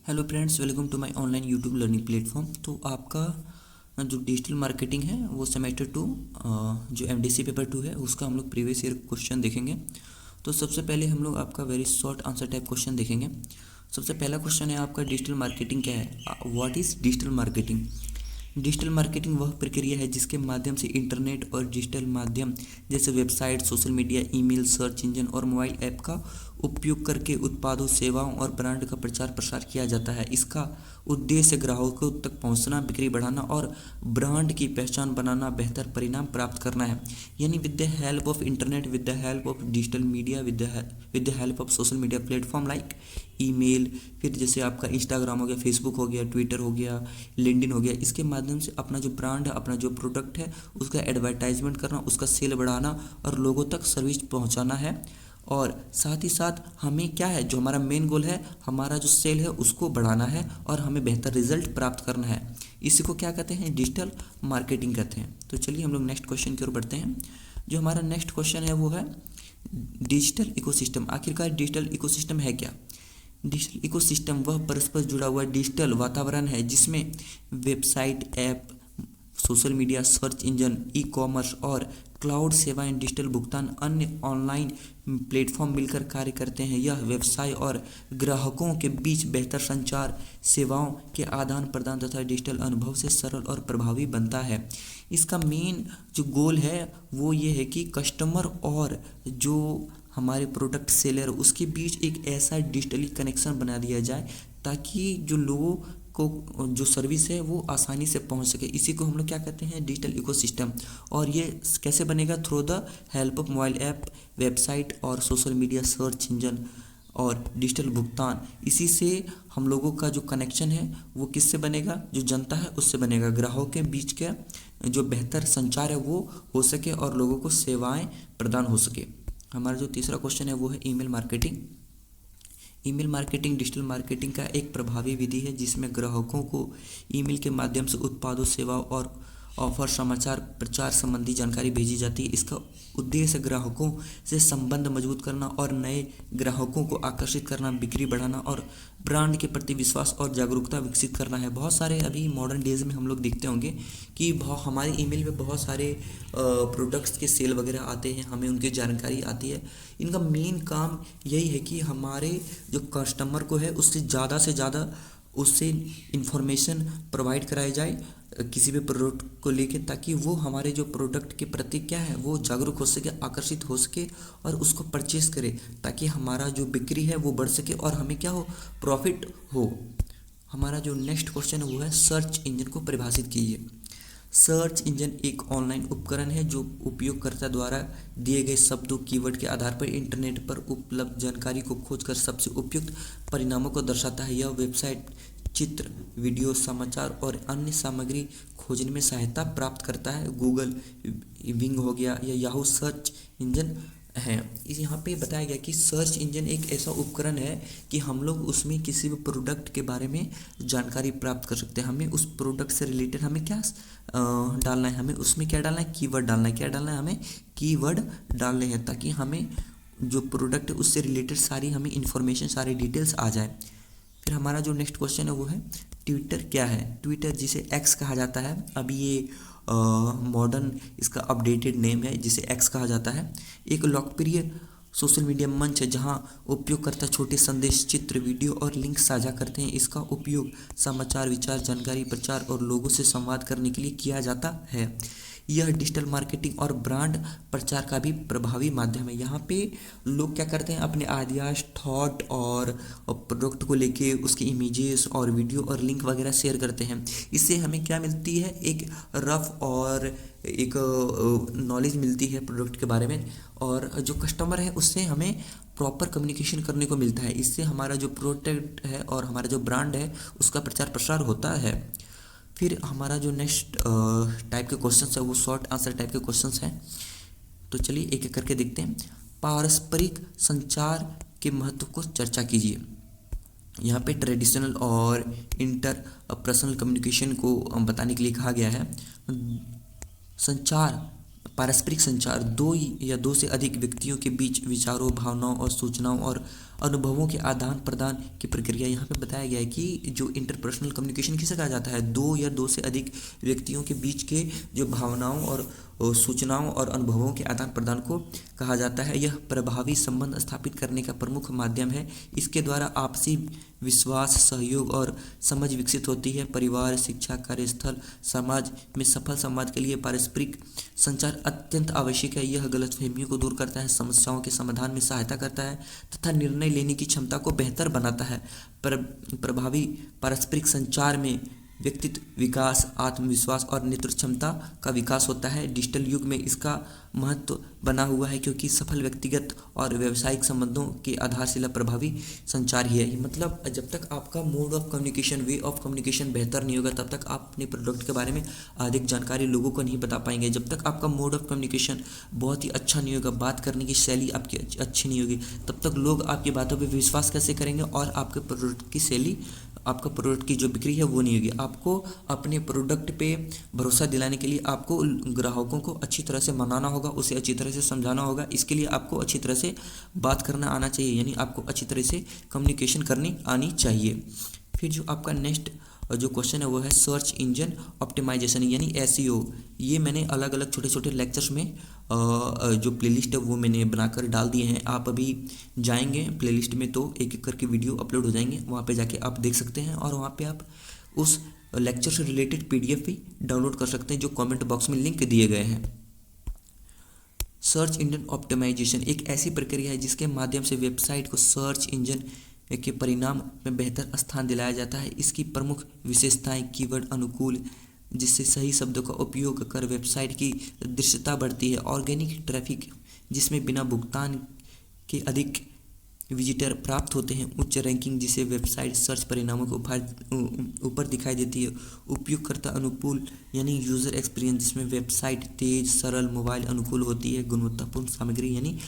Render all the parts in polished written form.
Hello friends, welcome to my online YouTube learning platform. तो आपका जो डिजिटल मार्केटिंग है वो सेमेस्टर 2 जो एमडीसी पेपर 2 है उसका हम लोग प्रीवियस ईयर क्वेश्चन देखेंगे। तो सबसे पहले हम लोग आपका very short answer type question देखेंगे। सबसे पहला क्वेश्चन है आपका, डिजिटल मार्केटिंग क्या है? What is digital marketing? Digital marketing वह प्रक्रिया है जिसके माध्यम से इंटरनेट और डिजिटल माध्यम जैसे website, social media, email, search engine और मोबाइल ऐप का उपयोग करके उत्पादों, सेवाओं और ब्रांड का प्रचार प्रसार किया जाता है। इसका उद्देश्य ग्राहकों तक पहुंचना, बिक्री बढ़ाना और ब्रांड की पहचान बनाना, बेहतर परिणाम प्राप्त करना है। यानी with the help of internet, with the help of digital media, with the help of social media platform like email, फिर जैसे आपका इंस्टाग्राम हो गया, फेसबुक हो गया, ट्विटर हो गया, लिंक्डइन हो गया, इसके माध्यम से अपना जो ब्रांड है, अपना जो प्रोडक्ट है उसका एडवर्टाइजमेंट करना, उसका सेल बढ़ाना और लोगों तक सर्विस पहुंचाना है। और साथ ही साथ हमें क्या है, जो हमारा मेन गोल है, हमारा जो सेल है उसको बढ़ाना है और हमें बेहतर रिजल्ट प्राप्त करना है। इसी को क्या कहते हैं? डिजिटल मार्केटिंग कहते हैं। तो चलिए हम लोग नेक्स्ट क्वेश्चन की ओर बढ़ते हैं। जो हमारा नेक्स्ट क्वेश्चन है वो है डिजिटल इकोसिस्टम। आखिरकार डिजिटल इकोसिस्टम है क्या? डिजिटल इकोसिस्टम वह परस्पर जुड़ा हुआ डिजिटल वातावरण है जिसमें website, app, social media, search engine, e commerce और क्लाउड सेवाएं, डिजिटल भुगतान, अन्य ऑनलाइन प्लेटफॉर्म मिलकर कार्य करते हैं। यह व्यवसाय और ग्राहकों के बीच बेहतर संचार, सेवाओं के आदान प्रदान तथा डिजिटल अनुभव से सरल और प्रभावी बनता है। इसका मेन जो गोल है वो ये है कि कस्टमर और जो हमारे प्रोडक्ट सेलर उसके बीच एक ऐसा डिजिटली कनेक्शन बना दिया जाए ताकि जो लोगों को जो सर्विस है वो आसानी से पहुंच सके। इसी को हम लोग क्या कहते हैं? Digital ecosystem. और ये कैसे बनेगा? Through the help of mobile app, website और सोशल मीडिया, सर्च इंजन और डिजिटल भुगतान। इसी से हम लोगों का जो कनेक्शन है वो किससे बनेगा? जो जनता है उससे बनेगा। ग्राहकों के बीच का जो बेहतर संचार है वो हो सके और लोगों को सेवाएं प्रदान हो सके। हमारा जो तीसरा क्वेश्चन है वो है email marketing. Email marketing digital marketing का एक प्रभावी विधि है जिसमें ग्राहकों को ईमेल के माध्यम से उत्पादों, सेवाओं और ऑफर, समाचार, प्रचार संबंधी जानकारी भेजी जाती है। इसका उद्देश्य ग्राहकों से संबंध मजबूत करना और नए ग्राहकों को आकर्षित करना, बिक्री बढ़ाना और ब्रांड के प्रति विश्वास और जागरूकता विकसित करना है। बहुत सारे अभी मॉडर्न डेज में हम लोग देखते होंगे कि हमारे ईमेल में बहुत सारे प्रोडक्ट्स के सेल वगैरह आते हैं, हमें उनकी जानकारी आती है। इनका मेन काम यही है कि हमारे जो कस्टमर को है उससे ज़्यादा उससे इंफॉर्मेशन प्रोवाइड कराई जाए किसी भी प्रोडक्ट को लेके, ताकि वो हमारे जो प्रोडक्ट के प्रति क्या है वो जागरूक हो सके, आकर्षित हो सके और उसको परचेस करे, ताकि हमारा जो बिक्री है वो बढ़ सके और हमें क्या हो, प्रॉफिट हो। हमारा जो नेक्स्ट क्वेश्चन है वो है सर्च इंजन को परिभाषित कीजिए। सर्च इंजन एक ऑनलाइन उपकरण है जो उपयोगकर्ता द्वारा दिए गए शब्दों, कीवर्ड के आधार पर इंटरनेट पर उपलब्ध जानकारी को खोजकर सबसे उपयुक्त परिणामों को दर्शाता है। यह वेबसाइट, चित्र, वीडियो, समाचार और अन्य सामग्री खोजने में सहायता प्राप्त करता है। गूगल, बिंग हो गया या याहू सर्च इंजन है। इस यहाँ पे बताया गया कि सर्च इंजन एक ऐसा उपकरण है कि हम लोग उसमें किसी भी प्रोडक्ट के बारे में जानकारी प्राप्त कर सकते हैं। हमें उस प्रोडक्ट से रिलेटेड हमें क्या डालना है, हमें उसमें क्या डालना है, कीवर्ड डालना है। क्या डालना है? हमें कीवर्ड डालने हैं ताकि हमें जो प्रोडक्ट है उससे रिलेटेड सारी हमें इंफॉर्मेशन, सारी डिटेल्स आ जाए। फिर हमारा जो नेक्स्ट क्वेश्चन है वो है ट्विटर क्या है? ट्विटर जिसे एक्स कहा जाता है, अभी ये मॉडर्न इसका अपडेटेड नेम है जिसे एक्स कहा जाता है, एक लोकप्रिय सोशल मीडिया मंच है जहां उपयोगकर्ता छोटे संदेश, चित्र, वीडियो और लिंक साझा करते हैं। इसका उपयोग समाचार, विचार, जानकारी, प्रचार और लोगों से संवाद करने के लिए किया जाता है। यह डिजिटल मार्केटिंग और ब्रांड प्रचार का भी प्रभावी माध्यम है। यहाँ पे लोग क्या करते हैं, अपने आइडियाज, थॉट और प्रोडक्ट को लेके उसके इमेजेस और वीडियो और लिंक वगैरह शेयर करते हैं। इससे हमें क्या मिलती है? एक रफ और एक नॉलेज मिलती है प्रोडक्ट के बारे में, और जो कस्टमर है उससे हमें प्रॉपर कम्युनिकेशन करने को मिलता है। इससे हमारा जो प्रोडक्ट है और हमारा जो ब्रांड है उसका प्रचार प्रसार होता है। फिर हमारा जो नेक्स्ट टाइप के क्वेश्चंस है वो शॉर्ट आंसर टाइप के क्वेश्चंस हैं। तो चलिए एक एक करके देखते हैं। पारस्परिक संचार के महत्व को चर्चा कीजिए। यहाँ पे ट्रेडिशनल और इंटर पर्सनल कम्युनिकेशन को बताने के लिए कहा गया है। संचार पारस्परिक संचार दो या दो से अधिक व्यक्तियों के बीच विचारों, भावनाओं और सूचनाओं और अनुभवों के आदान प्रदान की प्रक्रिया। यहाँ पे बताया गया है कि जो इंटरपर्सनल कम्युनिकेशन किसे कहा जाता है, दो या दो से अधिक व्यक्तियों के बीच के जो भावनाओं और सूचनाओं और अनुभवों के आदान प्रदान को कहा जाता है। यह प्रभावी संबंध स्थापित करने का प्रमुख माध्यम है। इसके द्वारा आपसी विश्वास, सहयोग और समझ विकसित होती है। परिवार, शिक्षा, कार्यस्थल, समाज में सफल संवाद के लिए पारस्परिक संचार अत्यंत आवश्यक है। यह गलतफहमियों को दूर करता है, समस्याओं के समाधान में सहायता करता है तथा निर्णय लेने की क्षमता को बेहतर बनाता है। प्रभावी पारस्परिक संचार में व्यक्तित्व विकास, आत्मविश्वास और नेतृत्व क्षमता का विकास होता है। डिजिटल युग में इसका महत्व बना हुआ है क्योंकि सफल व्यक्तिगत और व्यावसायिक संबंधों की आधारशिला प्रभावी संचार ही है। मतलब जब तक आपका mode of communication, way of communication बेहतर नहीं होगा, तब तक आप अपने प्रोडक्ट के बारे में अधिक जानकारी लोगों को नहीं बता पाएंगे। जब तक आपका मोड ऑफ कम्युनिकेशन बहुत ही अच्छा नहीं होगा, बात करने की शैली आपकी अच्छी नहीं होगी, तब तक लोग आपकी बातों पर विश्वास कैसे करेंगे और आपके प्रोडक्ट की शैली, आपका प्रोडक्ट की जो बिक्री है वो नहीं होगी। आपको अपने प्रोडक्ट पे भरोसा दिलाने के लिए आपको ग्राहकों को अच्छी तरह से मनाना होगा, उसे अच्छी तरह से समझाना होगा। इसके लिए आपको अच्छी तरह से बात करना आना चाहिए, यानी आपको अच्छी तरह से कम्युनिकेशन करनी आनी चाहिए। फिर जो आपका नेक्स्ट जो क्वेश्चन है वो है सर्च इंजन ऑप्टिमाइजेशन यानी एसईओ। ये मैंने अलग अलग छोटे छोटे लेक्चर्स में जो प्लेलिस्ट है वो मैंने बनाकर डाल दिए हैं। आप अभी जाएंगे प्लेलिस्ट में तो एक एक करके वीडियो अपलोड हो जाएंगे, वहाँ पे जाके आप देख सकते हैं और वहाँ पे आप उस लेक्चर से रिलेटेड PDF भी डाउनलोड कर सकते हैं जो कमेंट बॉक्स में लिंक दिए गए हैं। सर्च इंजन ऑप्टिमाइजेशन एक ऐसी प्रक्रिया है जिसके माध्यम से वेबसाइट को सर्च इंजन के परिणाम में बेहतर स्थान दिलाया जाता है। इसकी प्रमुख विशेषताएं कीवर्ड अनुकूल, जिससे सही शब्दों का उपयोग कर वेबसाइट की दृश्यता बढ़ती है। ऑर्गेनिक ट्रैफिक, जिसमें बिना भुगतान के अधिक विजिटर प्राप्त होते हैं। उच्च रैंकिंग, जिसे वेबसाइट सर्च परिणामों को ऊपर दिखाई देती है। उपयोगकर्ता अनुकूल यानी यूज़र एक्सपीरियंस, जिसमें वेबसाइट तेज, सरल, मोबाइल अनुकूल होती है। गुणवत्तापूर्ण सामग्री यानी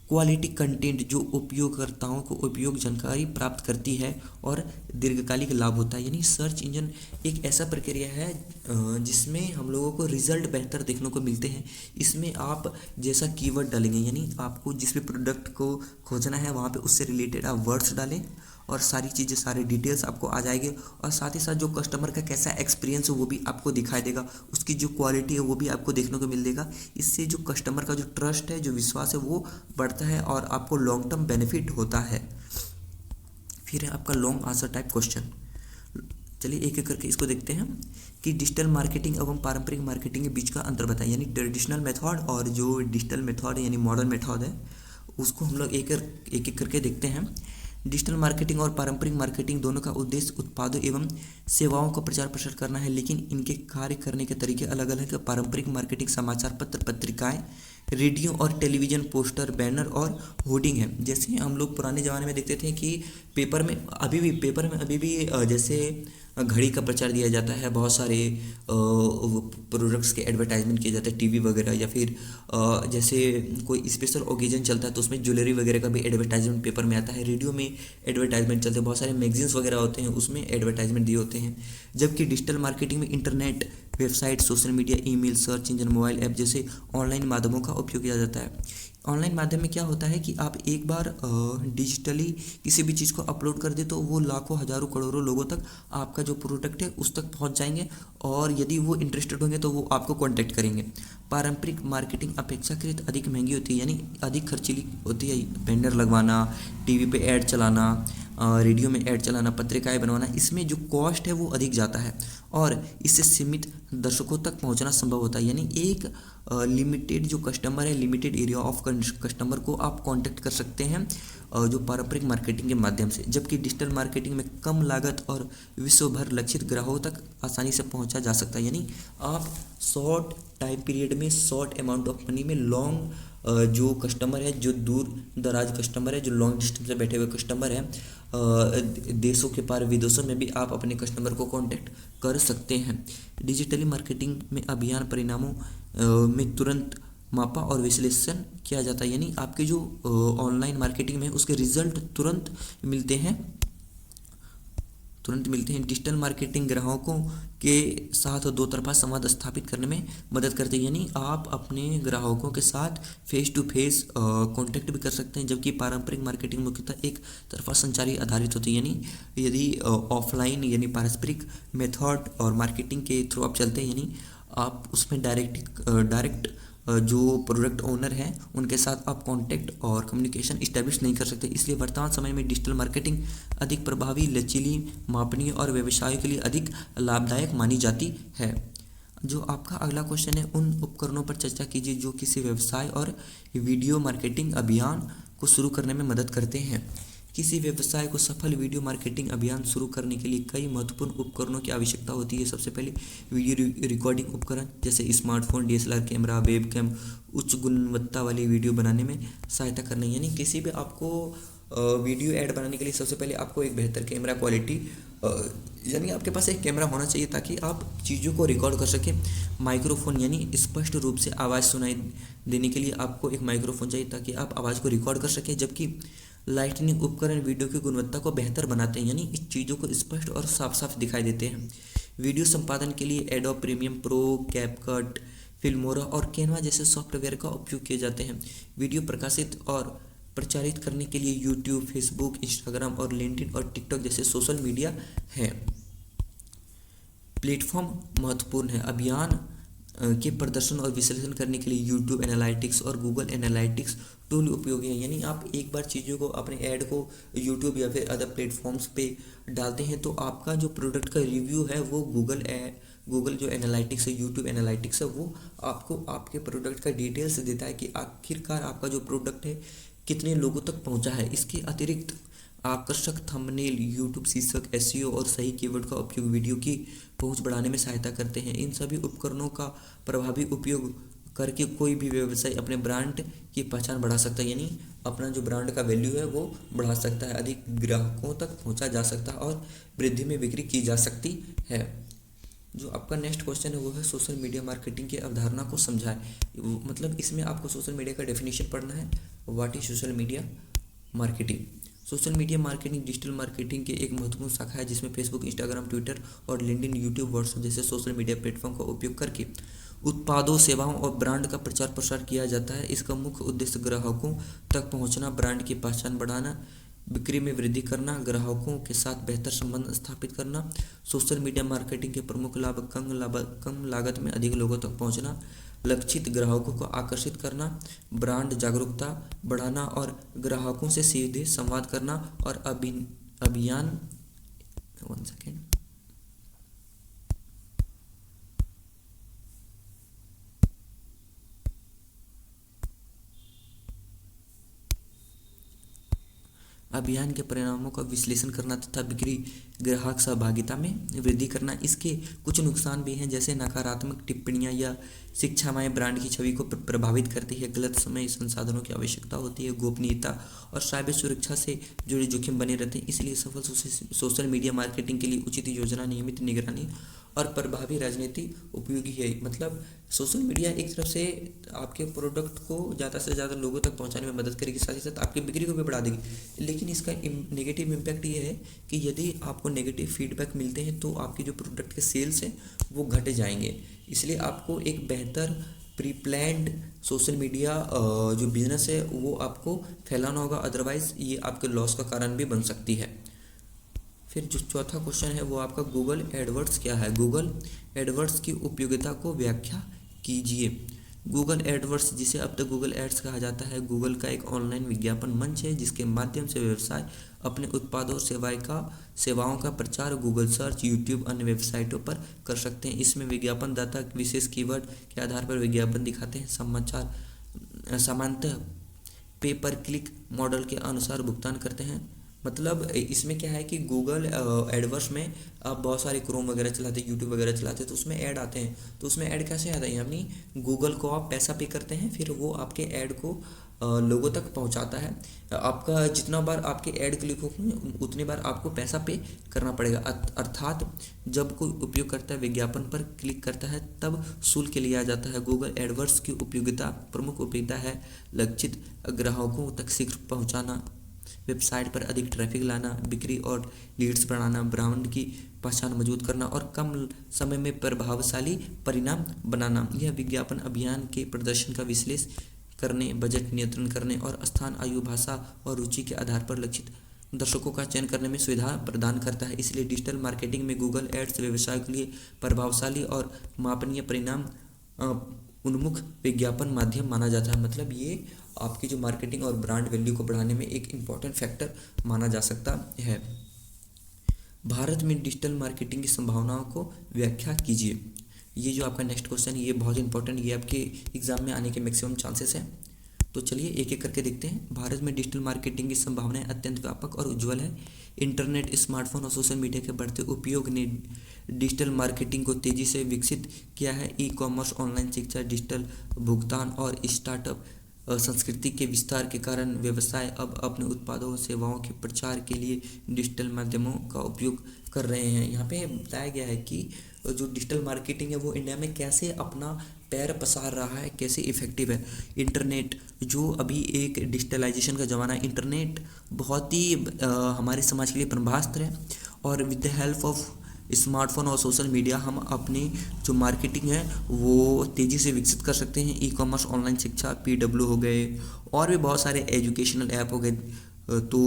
क्वालिटी कंटेंट, जो उपयोगकर्ताओं को उपयोग जानकारी प्राप्त करती है और दीर्घकालिक लाभ होता है। यानी सर्च इंजन एक ऐसा प्रक्रिया है जिसमें हम लोगों को रिजल्ट बेहतर देखने को मिलते हैं। इसमें आप जैसा कीवर्ड डालेंगे, यानी आपको जिस भी प्रोडक्ट को खोजना है वहाँ पे उससे रिलेटेड आप वर्ड्स डालें और सारी चीज़ें, सारे डिटेल्स आपको आ जाएंगे और साथ ही साथ जो कस्टमर का कैसा एक्सपीरियंस है वो भी आपको दिखाई देगा, उसकी जो क्वालिटी है वो भी आपको देखने को मिल देगा। इससे जो कस्टमर का जो ट्रस्ट है, जो विश्वास है वो बढ़ता है और आपको लॉन्ग टर्म बेनिफिट होता है। फिर है आपका लॉन्ग आंसर टाइप क्वेश्चन। चलिए एक एक करके इसको देखते हैं कि डिजिटल मार्केटिंग एवं पारंपरिक मार्केटिंग के बीच का अंतर बताएं। यानी ट्रेडिशनल मेथड और जो डिजिटल मेथड यानी मॉडर्न मेथड है उसको हम लोग एक एक करके देखते हैं। डिजिटल मार्केटिंग और पारंपरिक मार्केटिंग दोनों का उद्देश्य उत्पादों एवं सेवाओं का प्रचार प्रसार करना है, लेकिन इनके कार्य करने के तरीके अलग अलग है। पारंपरिक मार्केटिंग समाचार पत्र, पत्रिकाएं, रेडियो और टेलीविज़न, पोस्टर, बैनर और होर्डिंग है। जैसे हम लोग पुराने ज़माने में देखते थे कि पेपर में अभी भी जैसे घड़ी का प्रचार दिया जाता है, बहुत सारे प्रोडक्ट्स के एडवर्टाइजमेंट किए जाते हैं टीवी वगैरह, या फिर जैसे कोई स्पेशल ओकेजन चलता है तो उसमें ज्वेलरी वगैरह का भी एडवर्टाइजमेंट पेपर में आता है। रेडियो में एडवर्टाइजमेंट चलते हैं, बहुत सारे मैगजीन्स वगैरह होते हैं उसमें एडवर्टाइजमेंट दिए होते हैं। जबकि डिजिटल मार्केटिंग में internet, website, social media, email, search engine, mobile app जैसे ऑनलाइन माध्यमों का उपयोग किया जाता है। ऑनलाइन माध्यम में क्या होता है कि आप एक बार डिजिटली किसी भी चीज़ को अपलोड कर दे तो वो लाखों, हज़ारों, करोड़ों लोगों तक आपका जो प्रोडक्ट है उस तक पहुंच जाएंगे और यदि वो इंटरेस्टेड होंगे तो वो आपको कांटेक्ट करेंगे। पारंपरिक मार्केटिंग अपेक्षाकृत अधिक महंगी होती है, यानी अधिक खर्चीली होती है। बैनर लगवाना, टीवी पे ऐड चलाना, रेडियो में ऐड चलाना, पत्रिकाएं बनवाना, इसमें जो कॉस्ट है वो अधिक जाता है और इससे सीमित दर्शकों तक पहुंचना संभव होता है। यानी एक लिमिटेड जो कस्टमर है, लिमिटेड एरिया ऑफ कस्टमर को आप कांटेक्ट कर सकते हैं जो पारंपरिक मार्केटिंग के माध्यम से। जबकि डिजिटल मार्केटिंग में कम लागत और विश्व भर लक्षित ग्राहकों तक आसानी से पहुंचा जा सकता है। यानी आप शॉर्ट टाइम पीरियड में, शॉर्ट अमाउंट ऑफ मनी में लॉन्ग जो कस्टमर है, जो दूर दराज कस्टमर है, जो लॉन्ग डिस्टेंस में बैठे हुए कस्टमर हैं, देशों के पार विदेशों में भी आप अपने कस्टमर को कांटेक्ट कर सकते हैं। डिजिटली मार्केटिंग में अभियान परिणामों में तुरंत मापा और विश्लेषण किया जाता है। यानी आपके जो ऑनलाइन मार्केटिंग में उसके रिजल्ट तुरंत मिलते हैं। तुरंत मिलते हैं। डिजिटल मार्केटिंग ग्राहकों के साथ दो तरफा संवाद स्थापित करने में मदद करते हैं, यानी आप अपने ग्राहकों के साथ फेस टू फेस कांटेक्ट भी कर सकते हैं, जबकि पारंपरिक मार्केटिंग मुख्यतः एक तरफा संचारी आधारित होती है। यानी यदि ऑफलाइन यानी पारस्परिक मेथड और मार्केटिंग के थ्रू आप चलते हैं, यानी आप उसमें डायरेक्ट जो प्रोडक्ट ओनर हैं उनके साथ आप कांटेक्ट और कम्युनिकेशन इस्टेब्लिश नहीं कर सकते। इसलिए वर्तमान समय में डिजिटल मार्केटिंग अधिक प्रभावी, लचीली, मापनीय और व्यवसायों के लिए अधिक लाभदायक मानी जाती है। जो आपका अगला क्वेश्चन है, उन उपकरणों पर चर्चा कीजिए जो किसी व्यवसाय और वीडियो मार्केटिंग अभियान को शुरू करने में मदद करते हैं। किसी व्यवसाय को सफल वीडियो मार्केटिंग अभियान शुरू करने के लिए कई महत्वपूर्ण उपकरणों की आवश्यकता होती है। सबसे पहले वीडियो रिकॉर्डिंग उपकरण जैसे स्मार्टफोन, डीएसएलआर कैमरा, वेबकैम उच्च गुणवत्ता वाली वीडियो बनाने में सहायता करना। यानी किसी भी आपको वीडियो ऐड बनाने के लिए सबसे पहले आपको एक बेहतर कैमरा क्वालिटी यानी आपके पास एक कैमरा होना चाहिए ताकि आप चीज़ों को रिकॉर्ड कर सकें। माइक्रोफोन यानी स्पष्ट रूप से आवाज़ सुनाई देने के लिए आपको एक माइक्रोफोन चाहिए ताकि आप आवाज़ को रिकॉर्ड कर सकें। जबकि लाइटनिंग उपकरण वीडियो की गुणवत्ता को बेहतर बनाते हैं, यानी इस चीज़ों को स्पष्ट और साफ साफ दिखाई देते हैं। वीडियो संपादन के लिए adobe premium pro, CapCut, Filmora और कैनवा जैसे सॉफ्टवेयर का उपयोग किए जाते हैं। वीडियो प्रकाशित और प्रचारित करने के लिए यूट्यूब, फेसबुक, इंस्टाग्राम और लिंक्डइन और टिकटॉक जैसे सोशल मीडिया हैं। प्लेटफॉर्म महत्वपूर्ण है। अभियान के प्रदर्शन और विश्लेषण करने के लिए यूट्यूब एनालिटिक्स और गूगल एनालिटिक्स टूल उपयोगी है। यानी आप एक बार चीज़ों को, अपने ऐड को यूट्यूब या फिर अदर प्लेटफॉर्म्स पे डालते हैं तो आपका जो प्रोडक्ट का रिव्यू है वो गूगल जो एनालिटिक्स है, यूट्यूब एनालिटिक्स है, वो आपको आपके प्रोडक्ट का डिटेल्स देता है कि आखिरकार आपका जो प्रोडक्ट है कितने लोगों तक पहुंचा है। इसके अतिरिक्त आकर्षक थंबनेल, यूट्यूब शीर्षक, एसईओ और सही कीवर्ड का उपयोग वीडियो की पहुंच बढ़ाने में सहायता करते हैं। इन सभी उपकरणों का प्रभावी उपयोग करके कोई भी व्यवसाय अपने ब्रांड की पहचान बढ़ा सकता है, यानी अपना जो ब्रांड का वैल्यू है वो बढ़ा सकता है, अधिक ग्राहकों तक पहुंचा जा सकता है और वृद्धि में बिक्री की जा सकती है। जो आपका नेक्स्ट क्वेश्चन है वो है सोशल मीडिया मार्केटिंग की अवधारणा को समझाएं। मतलब इसमें आपको सोशल मीडिया का डेफिनेशन पढ़ना है। What is social media marketing? Social media marketing digital marketing की एक महत्वपूर्ण शाखा है जिसमें फेसबुक, इंस्टाग्राम, ट्विटर और लिंक्डइन, यूट्यूब, व्हाट्सएप जैसे सोशल मीडिया प्लेटफॉर्म का उपयोग करके उत्पादों, सेवाओं और ब्रांड का प्रचार प्रसार किया जाता है। इसका मुख्य उद्देश्य ग्राहकों तक पहुंचना, ब्रांड की पहचान बढ़ाना, बिक्री में वृद्धि करना, ग्राहकों के साथ बेहतर संबंध स्थापित करना। सोशल मीडिया मार्केटिंग के प्रमुख लाभ कम लागत में अधिक लोगों तक पहुंचना, लक्षित ग्राहकों को आकर्षित करना, ब्रांड जागरूकता बढ़ाना और ग्राहकों से सीधे संवाद करना और अभियान अभियान के परिणामों का विश्लेषण करना तथा बिक्री, ग्राहक सहभागिता में वृद्धि करना। इसके कुछ नुकसान भी हैं जैसे नकारात्मक टिप्पणियां या शिक्षाएं ब्रांड की छवि को प्रभावित करती है, गलत समय संसाधनों की आवश्यकता होती है, गोपनीयता और साइबर सुरक्षा से जुड़े जोखिम बने रहते हैं। इसलिए सफल सोशल मीडिया मार्केटिंग के लिए उचित योजना, नियमित निगरानी और प्रभावी राजनीति उपयोगी है। मतलब सोशल मीडिया एक तरफ से आपके प्रोडक्ट को ज़्यादा से ज़्यादा लोगों तक पहुंचाने में मदद करेगी, साथ ही साथ आपकी बिक्री को भी बढ़ा देगी। लेकिन इसका नेगेटिव इम्पैक्ट ये है कि यदि आपको नेगेटिव फीडबैक मिलते हैं तो आपकी जो प्रोडक्ट के सेल्स हैं वो घट जाएंगे। इसलिए आपको एक बेहतर प्री प्लान्ड सोशल मीडिया जो बिजनेस है वो आपको फैलाना होगा, अदरवाइज़ ये आपके लॉस का कारण भी बन सकती है। फिर जो चौथा क्वेश्चन है वो आपका गूगल एडवर्ड्स क्या है? गूगल एडवर्ड्स की उपयोगिता को व्याख्या कीजिए। गूगल एडवर्ड्स, जिसे अब तक गूगल एड्स कहा जाता है, गूगल का एक ऑनलाइन विज्ञापन मंच है जिसके माध्यम से व्यवसाय अपने उत्पादों और सेवाओं का प्रचार गूगल सर्च, यूट्यूब, अन्य वेबसाइटों पर कर सकते हैं। इसमें विज्ञापन दाता विशेष कीवर्ड के आधार पर विज्ञापन दिखाते हैं। सामान्यतः पे पर क्लिक मॉडल के अनुसार भुगतान करते हैं। मतलब इसमें क्या है कि गूगल एडवर्ड्स में आप बहुत सारे क्रोम वगैरह चलाते हैं, यूट्यूब वगैरह चलाते हैं तो उसमें ऐड आते हैं। तो उसमें ऐड कैसे आता है? यानी गूगल को आप पैसा पे करते हैं, फिर वो आपके ऐड को लोगों तक पहुंचाता है। आपका जितना बार आपके ऐड क्लिक होंगे उतनी बार आपको पैसा पे करना पड़ेगा। अर्थात जब कोई उपयोगकर्ता विज्ञापन पर क्लिक करता है तब शुल्क लिया जाता है। गूगल एडवर्ड्स की प्रमुख उपयोगिता है लक्षित ग्राहकों तक शीघ्र पहुंचाना, वेबसाइट पर अधिक ट्रैफिक लाना, बिक्री और लीड्स बढ़ाना, ब्रांड की पहचान मजबूत करना और कम समय में प्रभावशाली परिणाम बनाना। यह विज्ञापन अभियान के प्रदर्शन का विश्लेषण करने, बजट नियंत्रण करने और स्थान, आयु, भाषा और रुचि के आधार पर लक्षित दर्शकों का चयन करने में सुविधा प्रदान करता है। इसलिए डिजिटल मार्केटिंग में गूगल एड्स व्यवसाय के लिए प्रभावशाली और मापनीय परिणाम उन्मुख विज्ञापन माध्यम माना जाता है। मतलब ये आपकी जो मार्केटिंग और ब्रांड वैल्यू को बढ़ाने में एक इम्पॉर्टेंट फैक्टर माना जा सकता है। भारत में डिजिटल मार्केटिंग की संभावनाओं को व्याख्या कीजिए। ये जो आपका नेक्स्ट क्वेश्चन है ये बहुत इंपॉर्टेंट, ये आपके एग्जाम में आने के मैक्सिमम चांसेस हैं। तो चलिए एक एक करके देखते हैं। भारत में डिजिटल मार्केटिंग की संभावनाएं अत्यंत व्यापक और उज्ज्वल है। इंटरनेट, स्मार्टफोन और सोशल मीडिया के बढ़ते उपयोग ने डिजिटल मार्केटिंग को तेजी से विकसित किया है। ई कॉमर्स, ऑनलाइन शिक्षा, डिजिटल भुगतान और स्टार्टअप संस्कृति के विस्तार के कारण व्यवसाय अब अपने उत्पादों और सेवाओं के प्रचार के लिए डिजिटल माध्यमों का उपयोग कर रहे हैं। यहाँ पे बताया गया है कि जो डिजिटल मार्केटिंग है वो इंडिया में कैसे अपना पैर पसार रहा है, कैसे इफेक्टिव है। इंटरनेट जो अभी एक डिजिटलाइजेशन का ज़माना है, इंटरनेट बहुत ही हमारे समाज के लिए ब्रह्मास्त्र है और with the help of smartphone और सोशल मीडिया हम अपनी जो मार्केटिंग है वो तेज़ी से विकसित कर सकते हैं। ई कॉमर्स, ऑनलाइन शिक्षा, PW हो गए और भी बहुत सारे एजुकेशनल ऐप हो गए, तो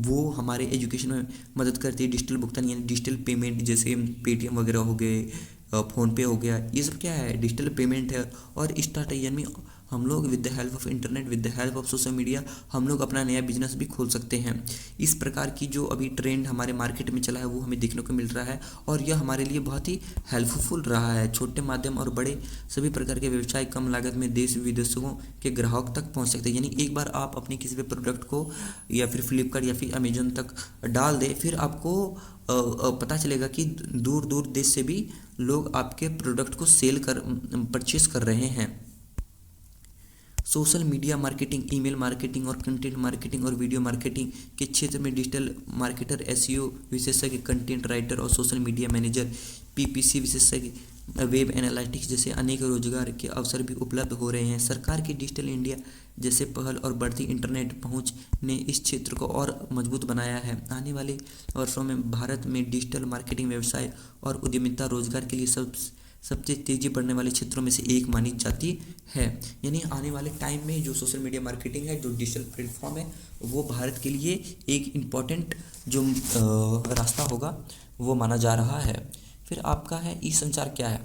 वो हमारे एजुकेशन में मदद करती है। डिजिटल भुगतान यानी डिजिटल पेमेंट, जैसे पेटीएम वगैरह हो गए, फ़ोनपे हो गया, ये सब क्या है, डिजिटल पेमेंट है। और स्टार्ट यानी हम लोग with the help of internet, with the help of social media हम लोग अपना नया बिजनेस भी खोल सकते हैं। इस प्रकार की जो अभी ट्रेंड हमारे मार्केट में चला है वो हमें देखने को मिल रहा है और यह हमारे लिए बहुत ही हेल्पफुल रहा है। छोटे, माध्यम और बड़े सभी प्रकार के व्यवसाय कम लागत में देश विदेशों के ग्राहक तक पहुंच सकते हैं। यानी एक बार आप अपने किसी भी प्रोडक्ट को या फिर फ्लिपकार्ट या फिर अमेजोन तक डाल दें, फिर आपको पता चलेगा कि दूर दूर देश से भी लोग आपके प्रोडक्ट को परचेस कर रहे हैं। Social media marketing, email marketing और कंटेंट मार्केटिंग और वीडियो मार्केटिंग के क्षेत्र में डिजिटल मार्केटर, SEO विशेषज्ञ, कंटेंट राइटर और सोशल मीडिया मैनेजर, PPC विशेषज्ञ, वेब एनालिटिक्स जैसे अनेक रोजगार के अवसर भी उपलब्ध हो रहे हैं। सरकार की डिजिटल इंडिया जैसे पहल और बढ़ती इंटरनेट पहुंच ने इस क्षेत्र को और मजबूत बनाया है। आने वाले वर्षों में भारत में डिजिटल मार्केटिंग व्यवसाय और उद्यमिता रोजगार के लिए सबसे तेज़ी बढ़ने वाले क्षेत्रों में से एक मानी जाती है। यानी आने वाले टाइम में जो सोशल मीडिया मार्केटिंग है, जो डिजिटल प्लेटफॉर्म है, वो भारत के लिए एक इम्पॉर्टेंट जो रास्ता होगा वो माना जा रहा है। फिर आपका है ई संचार क्या है।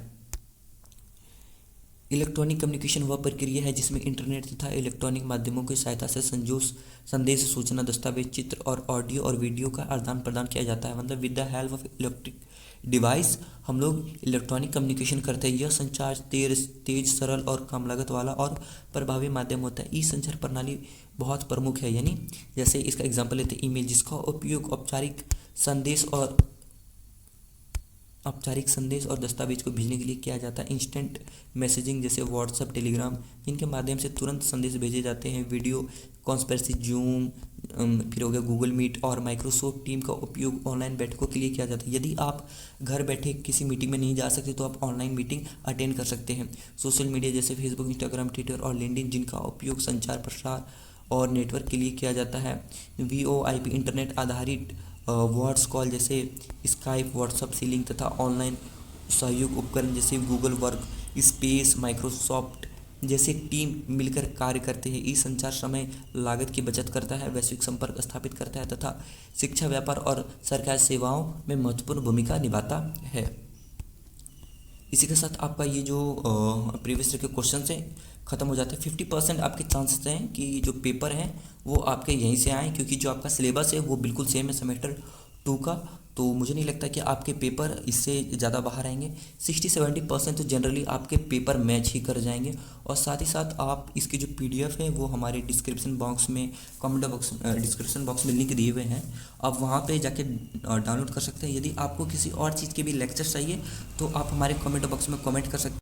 इलेक्ट्रॉनिक कम्युनिकेशन वह प्रक्रिया है जिसमें इंटरनेट तथा इलेक्ट्रॉनिक माध्यमों की सहायता से संदेश, सूचना, दस्तावेज, चित्र और ऑडियो और वीडियो का आदान प्रदान किया जाता है। मतलब with the help of electric device हम लोग इलेक्ट्रॉनिक कम्युनिकेशन करते हैं। यह संचार तेज, सरल और कम लागत वाला और प्रभावी माध्यम होता है। ई संचार प्रणाली बहुत प्रमुख है। यानी जैसे इसका एग्जाम्पल लेते हैं ईमेल, जिसका उपयोग औपचारिक संदेश और दस्तावेज को भेजने के लिए किया जाता है। इंस्टेंट मैसेजिंग जैसे व्हाट्सएप, टेलीग्राम, इनके माध्यम से तुरंत संदेश भेजे जाते हैं। वीडियो कॉन्फ्रेंसिंग, जूम, फिर हो गया गूगल मीट और माइक्रोसॉफ्ट टीम का उपयोग ऑनलाइन बैठकों के लिए किया जाता है। यदि आप घर बैठे किसी मीटिंग में नहीं जा सकते तो आप ऑनलाइन मीटिंग अटेंड कर सकते हैं। सोशल मीडिया जैसे फेसबुक, इंस्टाग्राम, ट्विटर और लिंक्डइन, जिनका उपयोग संचार, प्रसार और नेटवर्क के लिए किया जाता है। VoIP इंटरनेट आधारित वॉइस कॉल जैसे स्काइप, व्हाट्सएप से लिंक तथा ऑनलाइन सहयोग उपकरण जैसे गूगल वर्क स्पेस, माइक्रोसॉफ्ट जैसे टीम मिलकर कार्य करते हैं। ई संचार समय लागत की बचत करता है, वैश्विक संपर्क स्थापित करता है तथा शिक्षा, व्यापार और सरकारी सेवाओं में महत्वपूर्ण भूमिका निभाता है। इसी के साथ आपका ये जो प्रीवियस ईयर के क्वेश्चन है ख़त्म हो जाते हैं। 50% आपके चांसेस हैं कि जो पेपर हैं वो आपके यहीं से आएँ, क्योंकि जो आपका सिलेबस है वो बिल्कुल सेम है सेमेस्टर 2 का। तो मुझे नहीं लगता कि आपके पेपर इससे ज़्यादा बाहर आएंगे। 60-70% तो जनरली आपके पेपर मैच ही कर जाएंगे। और साथ ही साथ आप इसकी जो PDF है वो हमारे डिस्क्रिप्शन बॉक्स में, डिस्क्रिप्शन बॉक्स में लिंक दिए हुए हैं, आप वहाँ पे जाके डाउनलोड कर सकते हैं। यदि आपको किसी और चीज़ के भी लेक्चर चाहिए तो आप हमारे कमेंट बॉक्स में कमेंट कर सकते हैं।